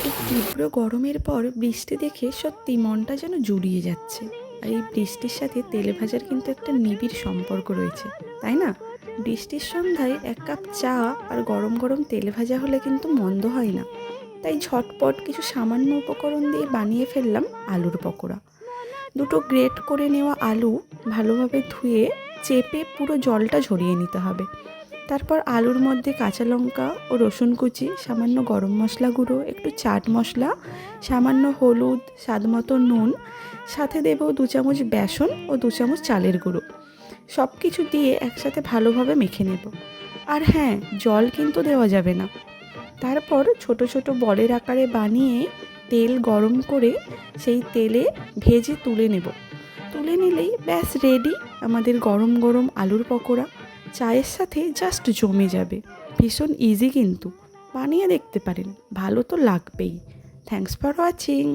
এই তীব্র গরমের পর বৃষ্টি দেখে সত্যি মনটা যেন জুড়িয়ে যাচ্ছে। আর এই বৃষ্টির সাথে তেলে ভাজার কিন্তু একটা নিবিড় সম্পর্ক রয়েছে, তাই না? বৃষ্টির সন্ধ্যায় এক কাপ চা আর গরম গরম তেলে ভাজা হলে কিন্তু মন্দ হয় না। তাই ঝটপট কিছু সামান্য উপকরণ দিয়ে বানিয়ে ফেললাম আলুর পকোড়া। দুটো গ্রেট করে নেওয়া আলু ভালোভাবে ধুয়ে চেপে পুরো জলটা ঝরিয়ে নিতে হবে। তারপর আলুর মধ্যে কাঁচা লঙ্কা ও রসুন কুচি, সামান্য গরম মশলা গুঁড়ো, একটু চাট মশলা, সামান্য হলুদ, স্বাদমতো নুন, সাথে দেব 2 চামচ বেসন ও 2 চামচ চালের গুঁড়ো। সব কিছু দিয়ে একসাথে ভালোভাবে মেখে নেব। আর হ্যাঁ, জল কিন্তু দেওয়া যাবে না। তারপর ছোট ছোট বলের আকারে বানিয়ে তেল গরম করে সেই তেলে ভেজে তুলে নেব। তুলে নিলেই ব্যাস রেডি আমাদের গরম গরম আলুর পকোড়া। চায়ের সাথে জাস্ট জমে যাবে। ভীষণ ইজি কিন্তু, বানিয়ে দেখতে পারেন, ভালো তো লাগবেই। Thanks for watching.